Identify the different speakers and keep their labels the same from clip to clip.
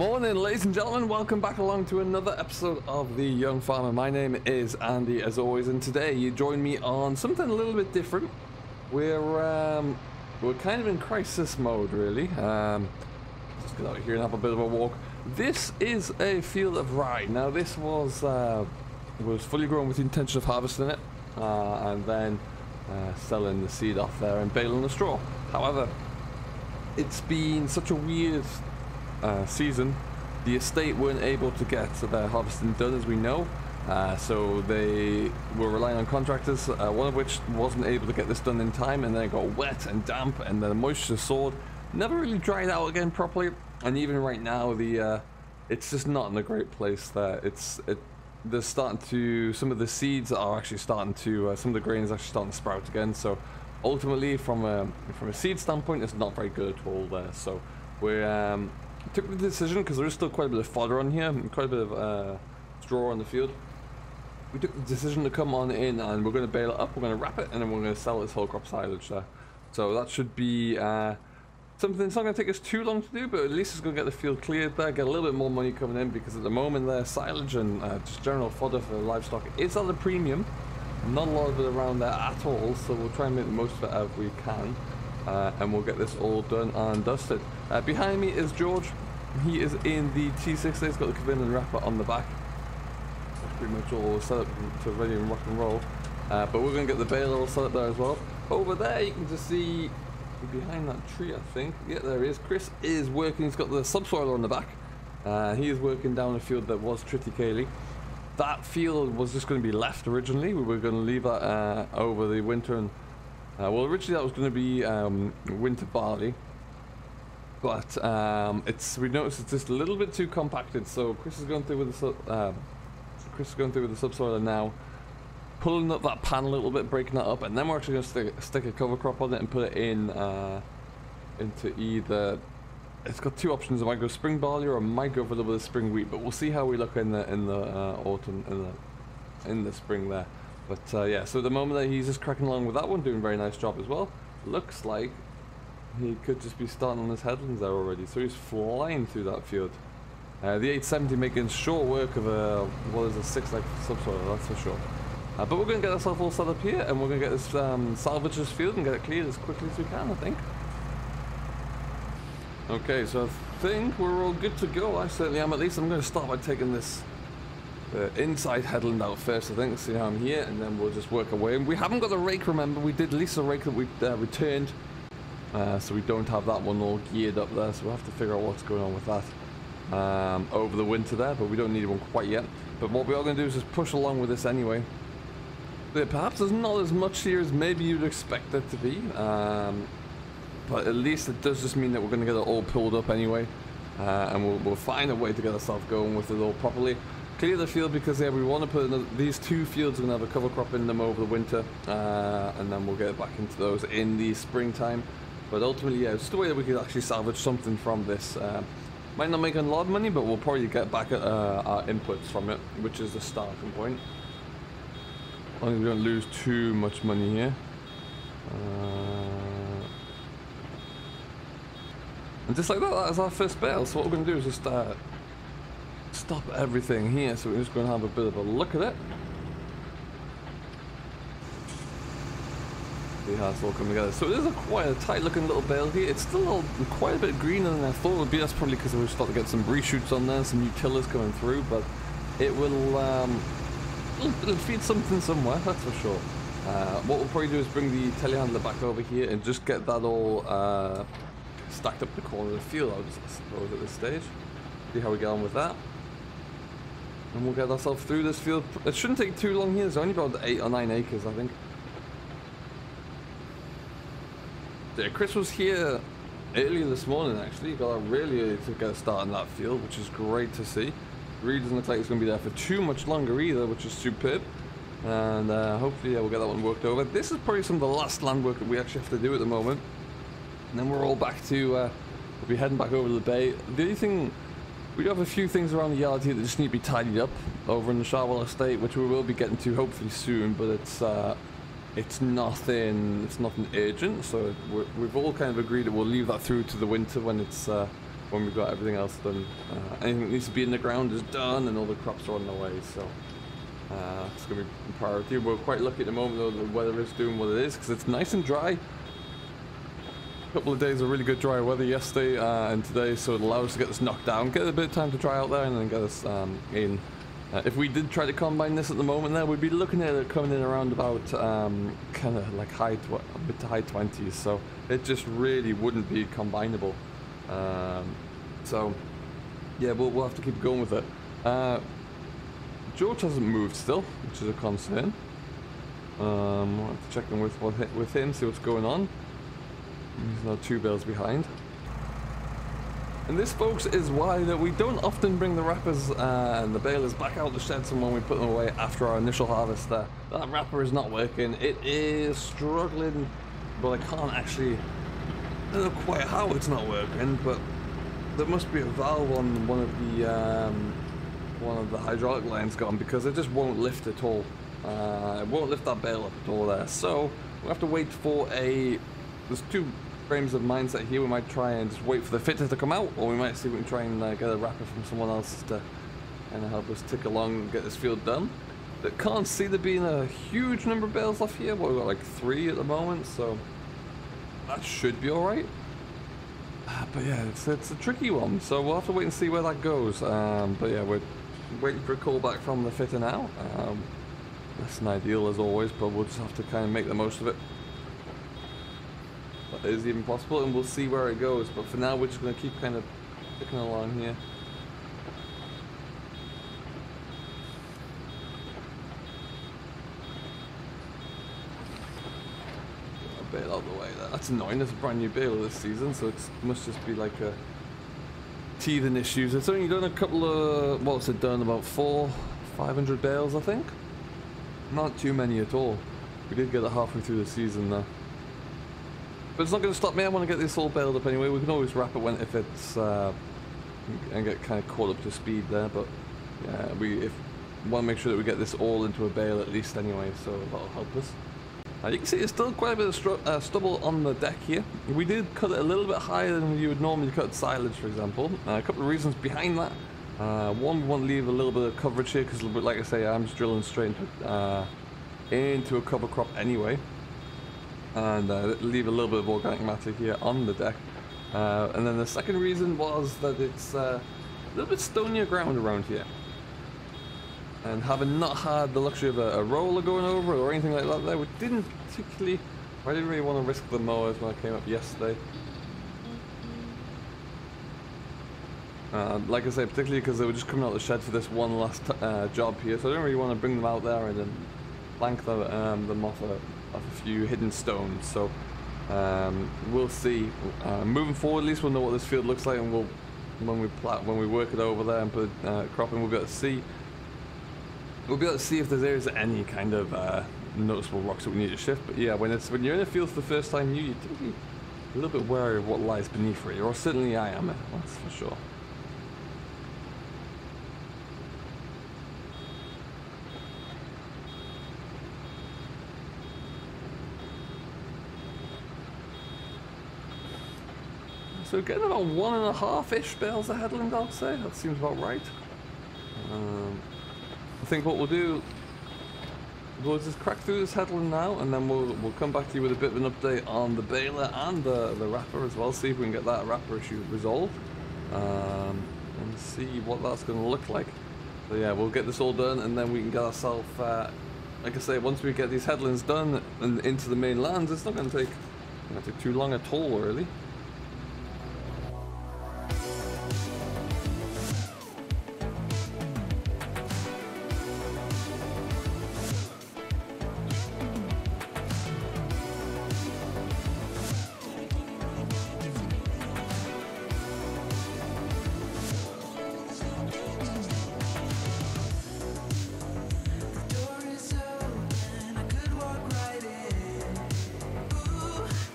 Speaker 1: Morning, ladies and gentlemen. Welcome back along to another episode of The Young Farmer. My name is Andy, as always, and today you join me on something a little bit different. We're kind of in crisis mode, really. Just get out here and have a bit of a walk. This is a field of rye. Now, this was fully grown with the intention of harvesting it and then selling the seed off there and baling the straw. However, it's been such a weird season. The estate weren't able to get their harvesting done, as we know, so they were relying on contractors, one of which wasn't able to get this done in time, and then it got wet and damp, and the moisture soared, never really dried out again properly, and even right now it's just not in a great place there. They're starting to, some of the seeds are actually starting to, some of the grain is actually starting to sprout again, so ultimately from a seed standpoint it's not very good at all there. So we took the decision, because there is still quite a bit of fodder on here and quite a bit of straw on the field. We took the decision to come on in and we're going to bale it up, we're going to wrap it, and then we're going to sell this whole crop silage there. So that should be something that's not going to take us too long to do, but at least it's going to get the field cleared there, get a little bit more money coming in, because at the moment there, silage and just general fodder for livestock is at a premium. Not a lot of it around there at all, so we'll try and make the most of it as we can, and we'll get this all done and dusted. Behind me is George. He is in the T6. He's got the cabin and wrapper on the back. That's pretty much all set up to ready and rock and roll. But we're going to get the baler all set up there as well. Over there you can just see behind that tree, I think. Yeah, there he is. Chris is working. He's got the subsoiler on the back. He is working down a field that was triticale. That field was just going to be left originally. We were going to leave that over the winter, and well, originally that was going to be winter barley, but we noticed it's just a little bit too compacted. So Chris is going through with the subsoiler now, pulling up that pan a little bit, breaking that up, and then we're actually going to stick a cover crop on it and put it in into either. It's got two options. I might go spring barley or I might go for a little bit of spring wheat, but we'll see how we look in the autumn, in the spring there. But yeah, so at the moment there, he's just cracking along with that one, doing a very nice job as well. Looks like he could just be starting on his headlands there already, so he's flying through that field. The 870 making short work of a, what is a 6-leg subsoiler, that's for sure. But we're going to get ourselves all set up here, and we're going to get this salvage this field and get it cleared as quickly as we can, I think. Okay, so I think we're all good to go. I certainly am. At least I'm going to start by taking this inside headland out first, I think. See how I'm here, and then we'll just work away. And we haven't got a rake, remember. We did lease a rake that we returned, so we don't have that one all geared up there. So we'll have to figure out what's going on with that over the winter there, but we don't need one quite yet. But what we are going to do is just push along with this anyway. But perhaps there's not as much here as maybe you'd expect it to be. But at least it does just mean that we're going to get it all pulled up anyway, and we'll find a way to get ourselves going with it all properly. Clear the field, because yeah, we want to put these two fields are going to have a cover crop in them over the winter, and then we'll get back into those in the springtime. But ultimately, yeah, it's just a way that we could actually salvage something from this. Might not make a lot of money, but we'll probably get back our inputs from it, which is the starting point. As long as we don't lose too much money here. And just like that, that's our first bale. So what we're going to do is just stop everything here. So we're just going to have a bit of a look at it. See how it's all coming together. So it is quite a tight looking little bale here. It's still quite a bit greener than I thought it would be. That's probably because we're starting to get some reshoots on there, some new tillers coming through. But it will it'll feed something somewhere, that's for sure. What we'll probably do is bring the telehandler back over here and just get that all stacked up the corner of the field, I suppose, at this stage. See how we get on with that. And we'll get ourselves through this field. It shouldn't take too long here. There's only about 8 or 9 acres, I think. Yeah, Chris was here earlier this morning, actually. He got out really early to get a start on that field, which is great to see. Really doesn't look like it's going to be there for too much longer either, which is superb. And hopefully, yeah, we'll get that one worked over. This is probably some of the last land work that we actually have to do at the moment. And then we're all back to, we'll be heading back over to the bay. The only thing, we do have a few things around the yard here that just need to be tidied up over in the Charwell estate, which we will be getting to hopefully soon, but it's nothing urgent. So we've all kind of agreed that we'll leave that through to the winter when it's when we've got everything else done. Anything that needs to be in the ground is done, and all the crops are on the way. So it's going to be a priority. We're quite lucky at the moment though, the weather is doing what it is because it's nice and dry. A couple of days of really good dry weather yesterday and today, so it allows us to get this knocked down, get a bit of time to dry out there, and then get us in. If we did try to combine this at the moment there, we'd be looking at it coming in around about kind of like mid to high 20s, so it just really wouldn't be combinable. So yeah, we'll have to keep going with it. George hasn't moved still, which is a concern. We'll have to check in with him, see what's going on. He's now 2 bales behind. And this, folks, is why that we don't often bring the wrappers and the balers back out the sheds and when we put them away after our initial harvest there. That wrapper is not working. It is struggling, but I can't actually... I don't know quite how it's not working, but there must be a valve on one of the hydraulic lines gone because it just won't lift at all. It won't lift that bale up at all there. So we'll have to wait for a... There's 2 frames of mindset here. We might try and just wait for the fitter to come out, or we might see if we can try and get a wrapper from someone else to kind of help us tick along and get this field done. But can't see there being a huge number of bales off here. We've got like 3 at the moment, so that should be alright. But yeah, it's a tricky one, so we'll have to wait and see where that goes. But yeah, we're waiting for a call back from the fitter now. Less than ideal as always, but we'll just have to kind of make the most of it. That is even possible, and we'll see where it goes. But for now, we're just going to keep kind of ticking along here. A bale out of the way there. That's annoying. It's a brand new bale this season, so it must just be like a teething issues. It's only done a couple of, what's it done? About 500 bales, I think. Not too many at all. We did get it halfway through the season though. But it's not going to stop me. I want to get this all baled up anyway. We can always wrap it if it's and get kind of caught up to speed there. But yeah, we want to make sure that we get this all into a bale at least anyway. So that'll help us. You can see there's still quite a bit of stubble on the deck here. We did cut it a little bit higher than you would normally cut silage, for example. A couple of reasons behind that. One, we want to leave a little bit of coverage here because, like I say, I'm just drilling straight into a cover crop anyway. And leave a little bit of organic matter here on the deck. And then the second reason was that it's a little bit stonier ground around here. And having not had the luxury of a roller going over or anything like that there, we didn't particularly... I didn't really want to risk the mowers when I came up yesterday. Like I say, particularly because they were just coming out of the shed for this one last job here, so I don't really want to bring them out there and then flank them off a few hidden stones. So we'll see. Moving forward, at least we'll know what this field looks like, and when we work it over there and put crop in, we'll be able to see. We'll be able to see if there's areas of any kind of noticeable rocks that we need to shift. But yeah, when you're in a field for the first time, you tend to be a little bit wary of what lies beneath it, or certainly I am. That's for sure. So getting about 1.5-ish bales of headland, I'd say. That seems about right. I think what we'll do, we'll just crack through this headland now, and then we'll come back to you with a bit of an update on the baler and the wrapper as well. See if we can get that wrapper issue resolved, and see what that's going to look like. So yeah, we'll get this all done, and then we can get ourselves, like I say, once we get these headlands done and into the main lands, it's not going to take too long at all, really.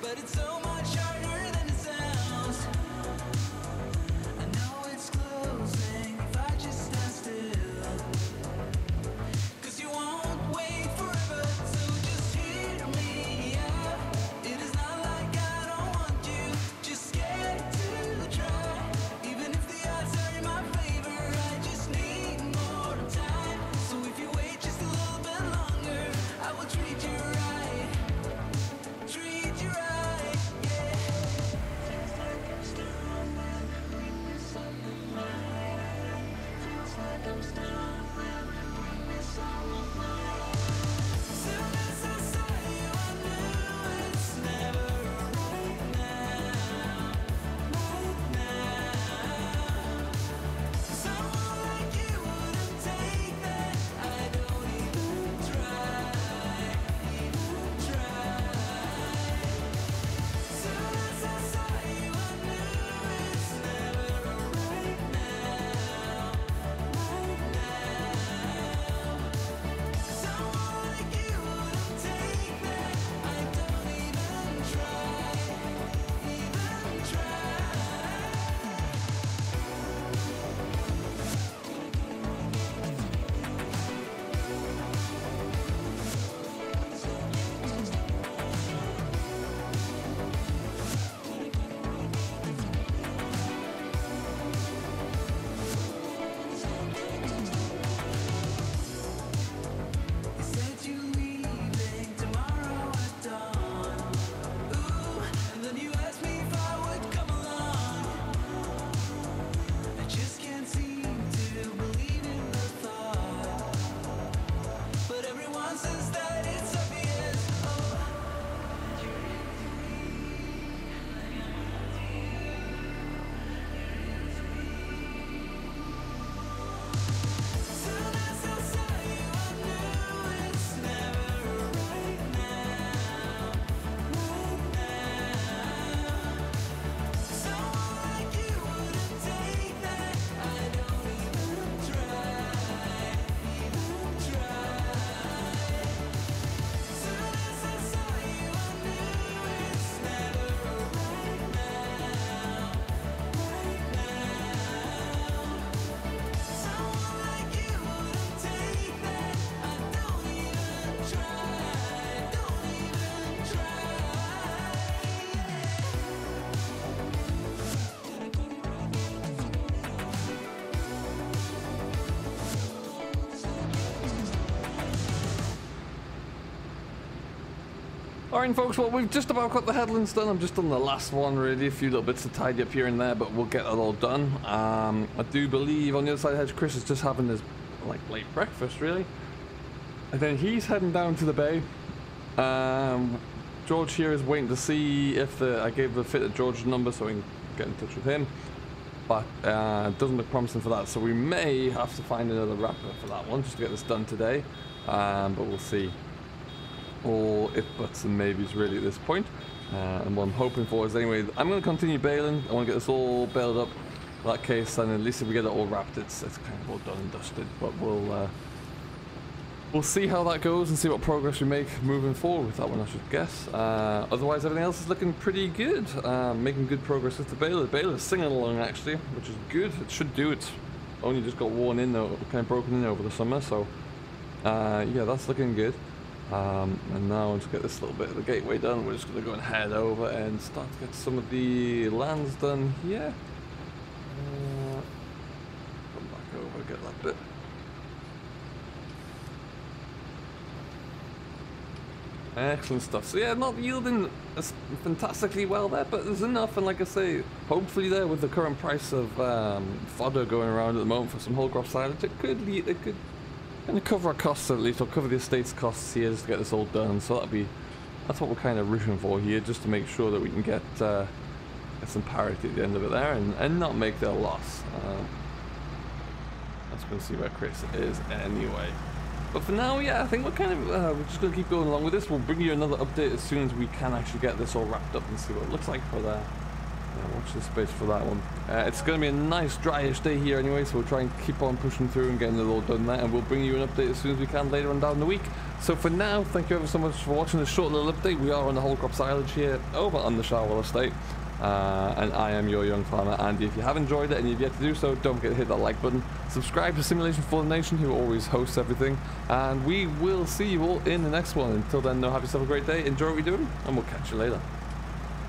Speaker 2: But it's so much harder than
Speaker 1: Alright folks, well we've just about got the headlands done. I'm just on the last one really, a few little bits to tidy up here and there, but we'll get that all done. I do believe on the other side of the hedge Chris is just having his like late breakfast really. And then he's heading down to the bay. George here is waiting to see if I gave the fit at George's number so we can get in touch with him. But it doesn't look promising for that, so we may have to find another wrapper for that one just to get this done today. But we'll see. All if buts and maybes really at this point. And what I'm hoping for is anyway, I'm going to continue baling. I want to get this all baled up in that case, and at least if we get it all wrapped, it's kind of all done and dusted. But we'll see how that goes and see what progress we make moving forward with that one, I should guess. Otherwise, everything else is looking pretty good. Making good progress with the baler. The baler's singing along actually, which is good. It should do it. Only just got worn in though, kind of broken in over the summer. So yeah, that's looking good. And now let's get this little bit of the gateway done. We're just going to go and head over and start to get some of the lands done here. Come back over, get that bit. Excellent stuff. So yeah, not yielding as fantastically well there, but there's enough. And like I say, hopefully there with the current price of fodder going around at the moment for some whole crop silage, it could kind of cover our costs at least, or cover the estate's costs here just to get this all done. So that's what we're kind of rooting for here, just to make sure that we can get some parity at the end of it there and not make their loss. Let's go see where Chris is anyway. But for now, yeah, I think we're kind of we're just going to keep going along with this. We'll bring you another update as soon as we can actually get this all wrapped up and see what it looks like for that. Yeah, watch this space for that one. It's going to be a nice dryish day here anyway, so we'll try and keep on pushing through and getting it all done there, and we'll bring you an update as soon as we can later on down the week. So for now, thank you ever so much for watching this short little update. We are on the whole crop silage here over on the Charwell estate. And I am your young farmer Andy. If you have enjoyed it and you've yet to do so, don't forget to hit that like button. Subscribe to Simulation for the Nation, who always hosts everything, and we will see you all in the next one. Until then, have yourself a great day, enjoy what you're doing, and we'll catch you later.